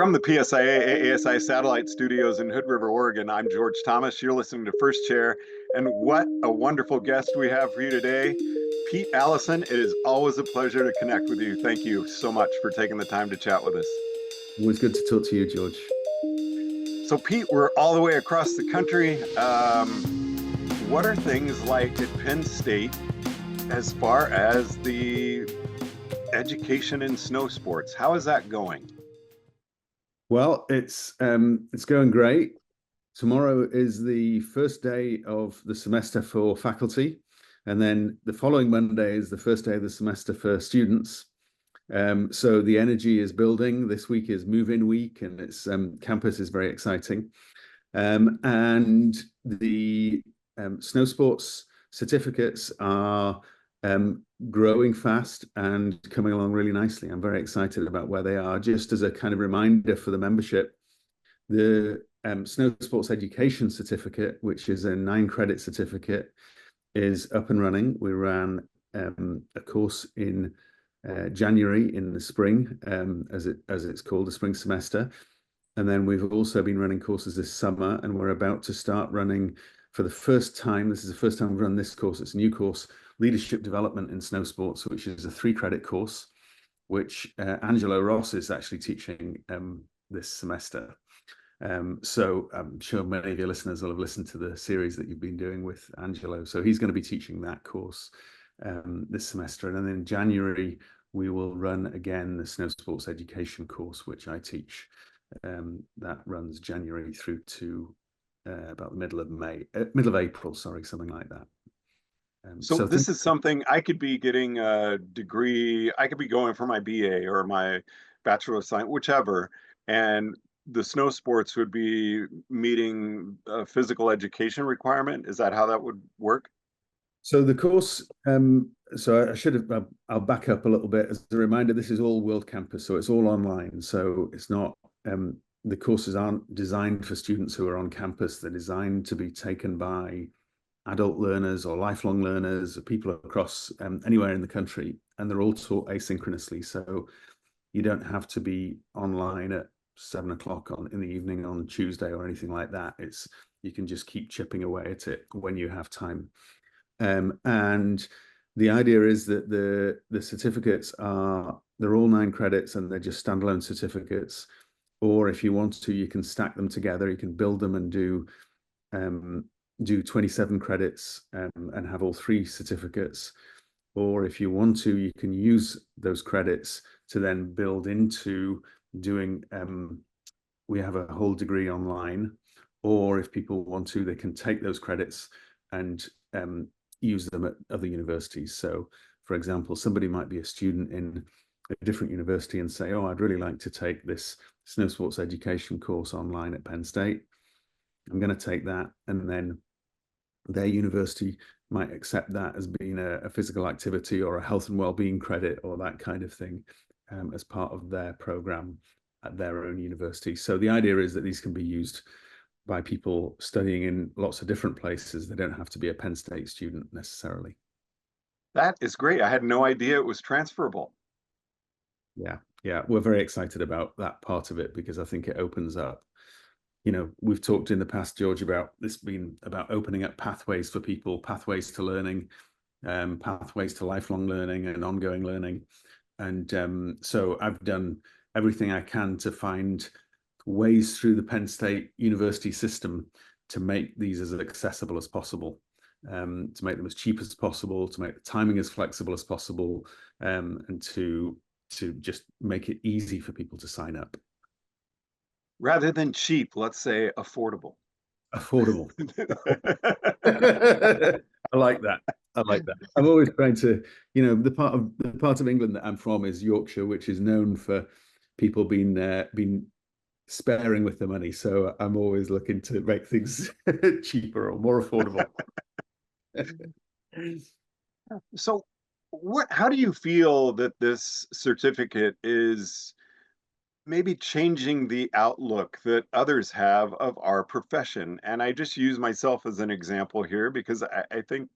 From the PSIA-AASI satellite studios in Hood River, Oregon, I'm George Thomas. You're listening to First Chair, and what a wonderful guest we have for you today, Pete Allison. It is always a pleasure to connect with you. Thank you so much for taking the time to chat with us. Always good to talk to you, George. So, Pete, we're all the way across the country. What are things like at Penn State as far as the education in snow sports? How is that going? Well, it's going great. Tomorrow is the first day of the semester for faculty, and then the following Monday is the first day of the semester for students. So the energy is building. This week is move-in week, and it's campus is very exciting. And the snow sports certificates are growing fast and coming along really nicely. I'm very excited about where they are. Just as a kind of reminder for the membership, the Snow Sports Education Certificate, which is a 9-credit certificate, is up and running. We ran a course in January in the spring, as it's called, the spring semester. And then we've also been running courses this summer, and we're about to start running for the first time. This is the first time we've run this course. It's a new course, Leadership Development in Snow Sports, which is a 3-credit course, which Angelo Ross is actually teaching this semester. So I'm sure many of your listeners will have listened to the series that you've been doing with Angelo. So he's going to be teaching that course this semester. And then in January, we will run again the Snow Sports Education course, which I teach. That runs January through to about the middle of April, sorry, something like that. So this is something I could be getting a degree. I could be going for my BA or my Bachelor of Science, whichever. And the snow sports would be meeting a physical education requirement. Is that how that would work? So the course, so I should have, I'll back up a little bit. As a reminder, this is all World Campus, so it's all online. So it's not, the courses aren't designed for students who are on campus. They're designed to be taken by adult learners or lifelong learners, or people across anywhere in the country, and they're all taught asynchronously. So you don't have to be online at 7 o'clock in the evening on Tuesday or anything like that. You can just keep chipping away at it when you have time. And the idea is that the certificates they're all 9 credits, and they're just standalone certificates. Or if you want to, you can stack them together. You can build them and do 27 credits and have all 3 certificates. Or if you want to, you can use those credits to then build into doing, we have a whole degree online. Or if people want to, they can take those credits and use them at other universities. So, for example, somebody might be a student in a different university and say, oh, I'd really like to take this snow sports education course online at Penn State. I'm going to take that, and then their university might accept that as being a physical activity or a health and well-being credit or that kind of thing as part of their program at their own university. So the idea is that these can be used by people studying in lots of different places. They don't have to be a Penn State student necessarily. That is great. I had no idea it was transferable. Yeah, we're very excited about that part of it, because I think it opens up, we've talked in the past, George, about this being about opening up pathways for people, pathways to learning, pathways to lifelong learning and ongoing learning. And so I've done everything I can to find ways through the Penn State University system to make these as accessible as possible, to make them as cheap as possible, to make the timing as flexible as possible, and to just make it easy for people to sign up. Rather than cheap, let's say affordable. Affordable. I like that. I'm always trying to, the part of England that I'm from is Yorkshire, which is known for people being sparing with the money. So I'm always looking to make things cheaper or more affordable. So how do you feel that this certificate is maybe changing the outlook that others have of our profession? And I just use myself as an example here, because I think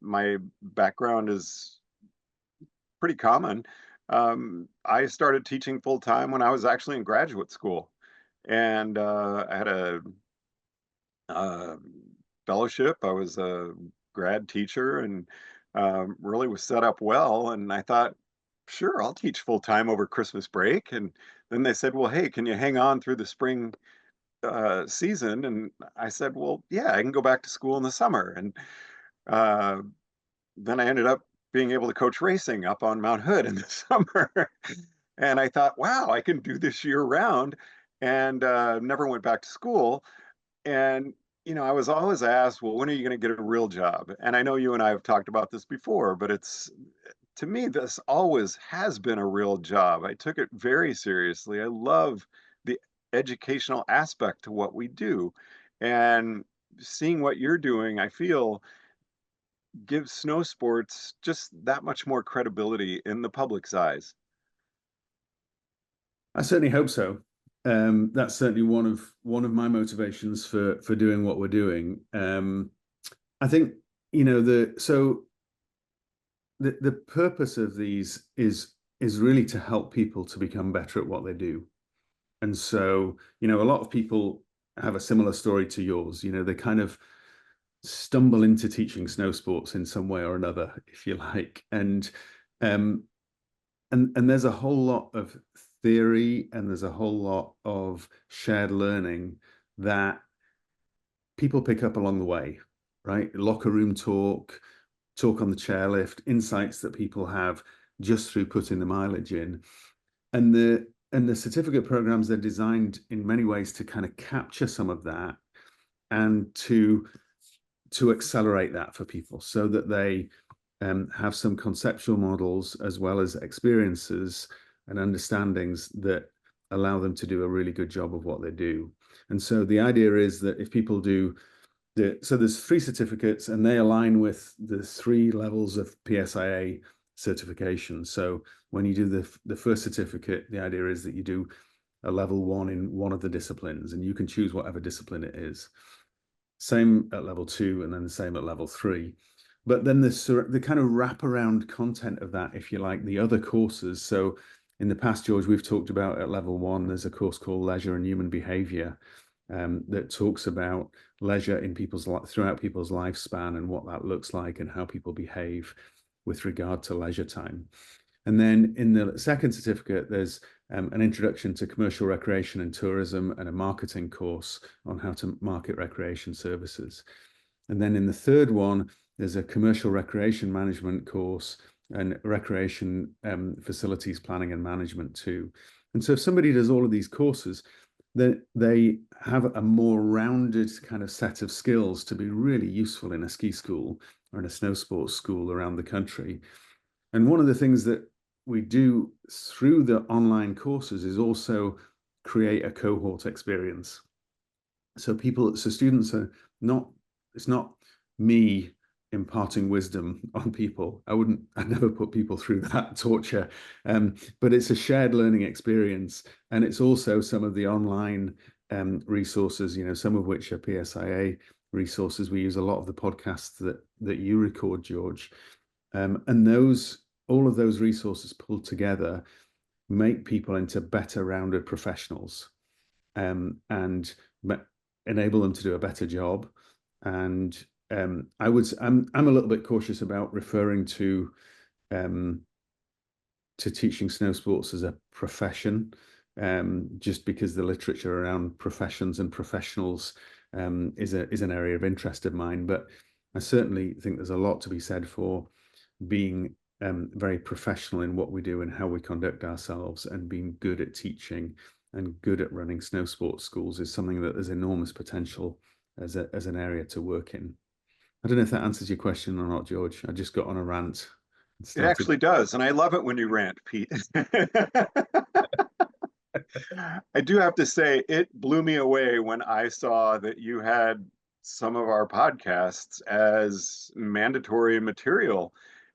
my background is pretty common. I started teaching full time when I was actually in graduate school, and I had a uh, fellowship. I was a grad teacher and really was set up well. And I thought, sure, I'll teach full time over Christmas break. And then they said, well, hey, can you hang on through the spring season? And I said, well, yeah, I can go back to school in the summer. And uh, then I ended up being able to coach racing up on Mount Hood in the summer. And I thought, wow, I can do this year round. And never went back to school. And, I was always asked, well, when are you going to get a real job? And I know you and I have talked about this before, but to me, this always has been a real job. I took it very seriously. I love the educational aspect to what we do. And seeing what you're doing, I feel gives snow sports just that much more credibility in the public's eyes. I certainly hope so. That's certainly one of my motivations for doing what we're doing. I think the purpose of these is really to help people to become better at what they do. And so, a lot of people have a similar story to yours. They kind of stumble into teaching snow sports in some way or another, if you like. Um, and there's a whole lot of theory and there's a whole lot of shared learning that people pick up along the way, right? Locker room talk on the chairlift, insights that people have just through putting the mileage in. And the certificate programs, they're designed in many ways to kind of capture some of that and to accelerate that for people so that they have some conceptual models as well as experiences and understandings that allow them to do a really good job of what they do. And so the idea is that if people do so there's 3 certificates and they align with the 3 levels of PSIA certification. So when you do the first certificate, the idea is that you do a level 1 in one of the disciplines and you can choose whatever discipline it is. Same at level 2 and then the same at level 3. But then the kind of wraparound content of that, if you like, the other courses. So in the past, George, we've talked about at level 1, there's a course called Leisure and Human Behavior that talks about leisure in throughout people's lifespan and what that looks like and how people behave with regard to leisure time. And then in the second certificate, there's an introduction to commercial recreation and tourism and a marketing course on how to market recreation services. And then in the third one, there's a commercial recreation management course and recreation facilities planning and management too. And so if somebody does all of these courses, then they have a more rounded kind of set of skills to be really useful in a ski school or in a snow sports school around the country. And one of the things that we do through the online courses is also create a cohort experience. So students are not, it's not me imparting wisdom on people. I'd never put people through that torture. But it's a shared learning experience. And it's also some of the online resources, some of which are PSIA resources. We use a lot of the podcasts that you record, George. And all of those resources pulled together make people into better rounded professionals and enable them to do a better job. And I'm a little bit cautious about referring to teaching snow sports as a profession, just because the literature around professions and professionals is an area of interest of mine. But I certainly think there's a lot to be said for being very professional in what we do and how we conduct ourselves, and being good at teaching and good at running snow sports schools is something that there's enormous potential as an area to work in. I don't know if that answers your question or not, George. I just got on a rant. It actually does, and I love it when you rant, Pete. I do have to say, it blew me away when I saw that you had some of our podcasts as mandatory material.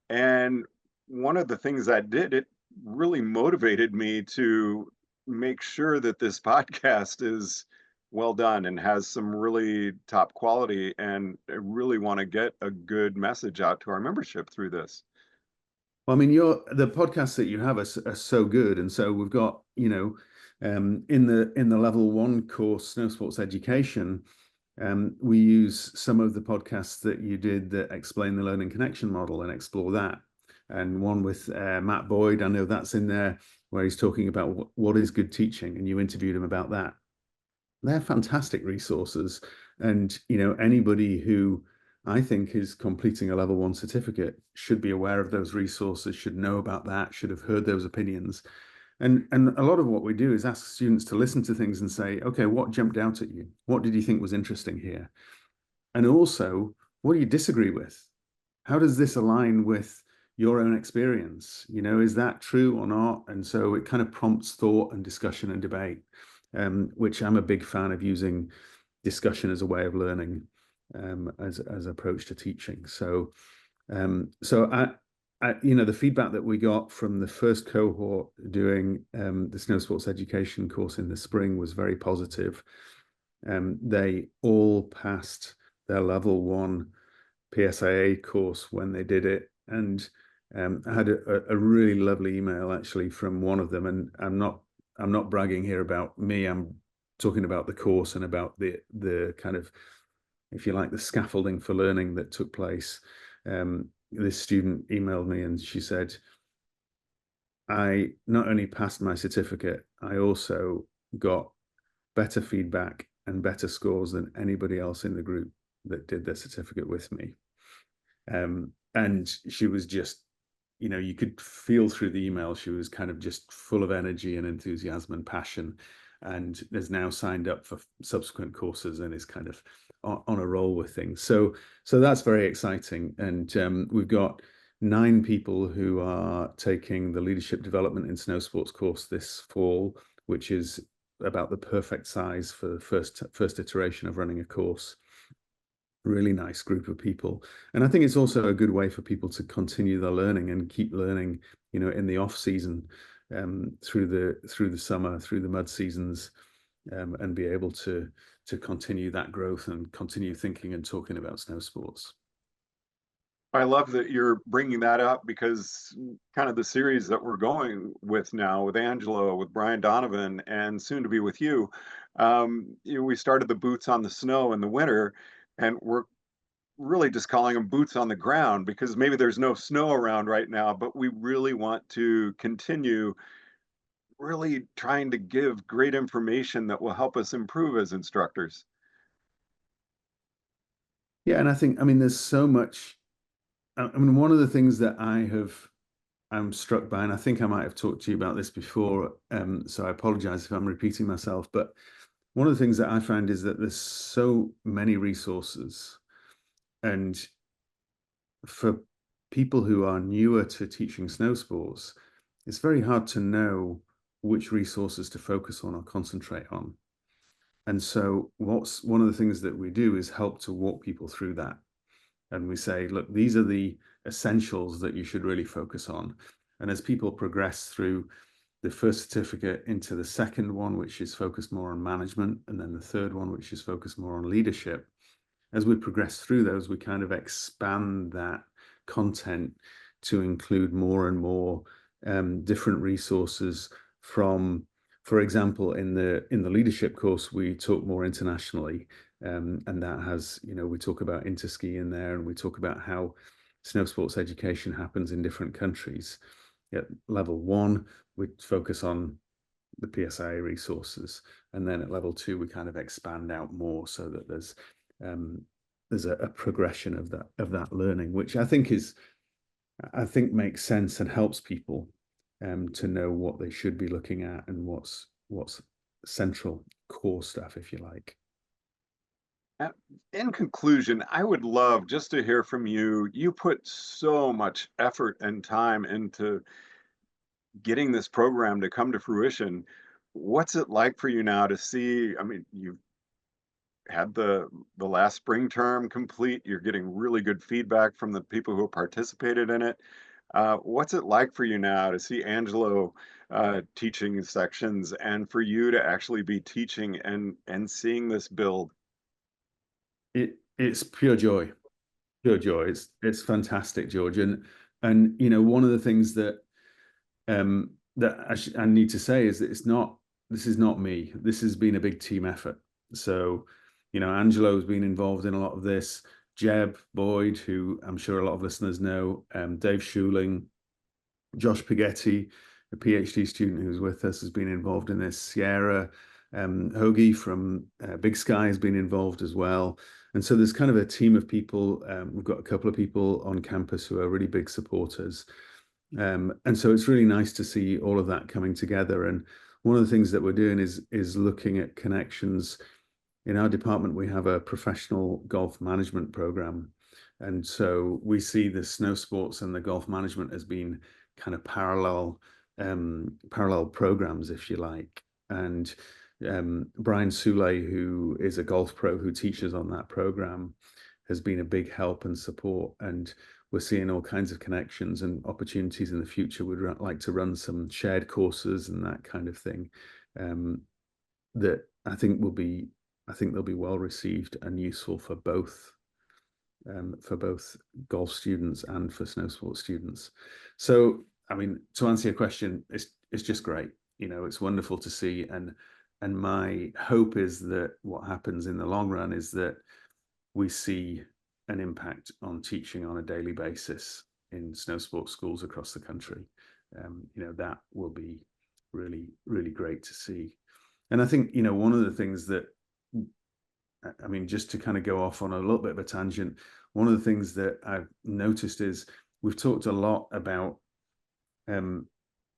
And one of the things that did, it really motivated me to make sure that this podcast is well done and has some really top quality. And I really want to get a good message out to our membership through this. Well, I mean, the podcasts that you have are so good, and so we've got, in the level one course, Snow Sports Education, we use some of the podcasts that you did that explain the learning connection model and explore that. And one with Matt Boyd, I know that's in there, where he's talking about what is good teaching, and you interviewed him about that. They're fantastic resources, and anybody who I think is completing a level one certificate should be aware of those resources, should know about that, should have heard those opinions. And a lot of what we do is ask students to listen to things and say, okay, what jumped out at you? What did you think was interesting here? And also, what do you disagree with? How does this align with your own experience? Is that true or not? And so it kind of prompts thought and discussion and debate, which I'm a big fan of, using discussion as a way of learning, as approach to teaching. So the feedback that we got from the first cohort doing the Snow Sports Education course in the spring was very positive. They all passed their level one PSIA course when they did it, and I had a really lovely email actually from one of them, and I'm not bragging here about me. I'm talking about the course and about the kind of, if you like, the scaffolding for learning that took place. This student emailed me and she said, I not only passed my certificate, I also got better feedback and better scores than anybody else in the group that did their certificate with me. And she was just, you could feel through the email, she was kind of just full of energy and enthusiasm and passion, and has now signed up for subsequent courses and is kind of on a roll with things. So that's very exciting. And we've got 9 people who are taking the leadership development in snow sports course this fall, which is about the perfect size for the first iteration of running a course. Really nice group of people. And I think it's also a good way for people to continue their learning and keep learning, in the off season, through the summer, through the mud seasons, and be able to continue that growth and continue thinking and talking about snow sports. I love that you're bringing that up, because kind of the series that we're going with now with Angelo, with Brian Donovan, and soon to be with you, we started the boots on the snow in the winter, and we're really just calling them boots on the ground because maybe there's no snow around right now, but we really want to continue really trying to give great information that will help us improve as instructors. Yeah, and I mean, there's so much. I mean, one of the things that I'm struck by, and I think I might have talked to you about this before, so I apologize if I'm repeating myself, but one of the things that I find is that there's so many resources, and for people who are newer to teaching snow sports, it's very hard to know which resources to focus on or concentrate on. And so one of the things that we do is help to walk people through that. And we say, look, these are the essentials that you should really focus on. And as people progress through the first certificate into the second one, which is focused more on management, and then the third one, which is focused more on leadership, as we progress through those, we kind of expand that content to include more and more different resources from, for example, in the leadership course, we talk more internationally, and that has, we talk about interski in there, and we talk about how snow sports education happens in different countries. At level 1, we focus on the PSIA resources, and then at level 2, we kind of expand out more so that there's a progression of that learning, which I think makes sense and helps people to know what they should be looking at and what's central core stuff, if you like. In conclusion, I would love just to hear from you. You put so much effort and time into getting this program to come to fruition. What's it like for you now to see? I mean, you've had the last spring term complete. You're getting really good feedback from the people who participated in it. What's it like for you now to see Angelo teaching sections, and for you to actually be teaching and seeing this build? It's pure joy. Pure joy. It's fantastic, George. And And, one of the things that I need to say is that this is not me. This has been a big team effort. So, Angelo's been involved in a lot of this. Jeb Boyd, who I'm sure a lot of listeners know, Dave Schuling, Josh Pighetti, a PhD student who's with us, has been involved in this. Sierra Hoagie from Big Sky has been involved as well. And so there's kind of a team of people. We've got a couple of people on campus who are really big supporters. And so it's really nice to see all of that coming together. And one of the things that we're doing is looking at connections. In our department, we have a professional golf management program. And so we see the snow sports and the golf management as being kind of parallel programs, if you like. And Brian Souley, who is a golf pro who teaches on that program, has been a big help and support. And we're seeing all kinds of connections and opportunities in the future. We'd like to run some shared courses and that kind of thing that I think they'll be well received and useful for both golf students and for snow sports students. So, I mean, to answer your question, it's just great. It's wonderful to see. And my hope is that what happens in the long run is that we see an impact on teaching on a daily basis in snow sports schools across the country. That will be really, really great to see. And I think, one of the things that, I mean, just to kind of go off on a little bit of a tangent, one of the things that I've noticed is we've talked a lot about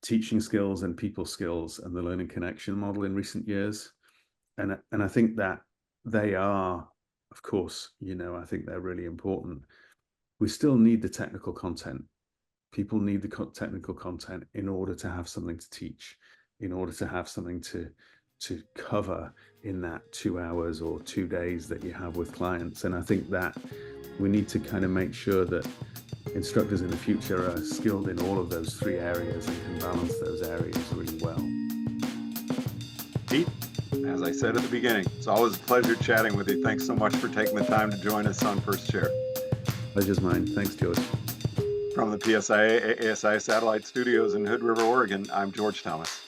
teaching skills and people skills and the learning connection model in recent years. And I think that they are, of course, I think they're really important. We still need the technical content. People need the technical content in order to have something to teach, in order to have something to cover in that 2 hours or 2 days that you have with clients. And I think that we need to kind of make sure that instructors in the future are skilled in all of those 3 areas and can balance those areas really well. Pete, as I said at the beginning, it's always a pleasure chatting with you. Thanks so much for taking the time to join us on First Chair. Pleasure's mine. Thanks, George. From the PSIA-AASI Satellite Studios in Hood River, Oregon, I'm George Thomas.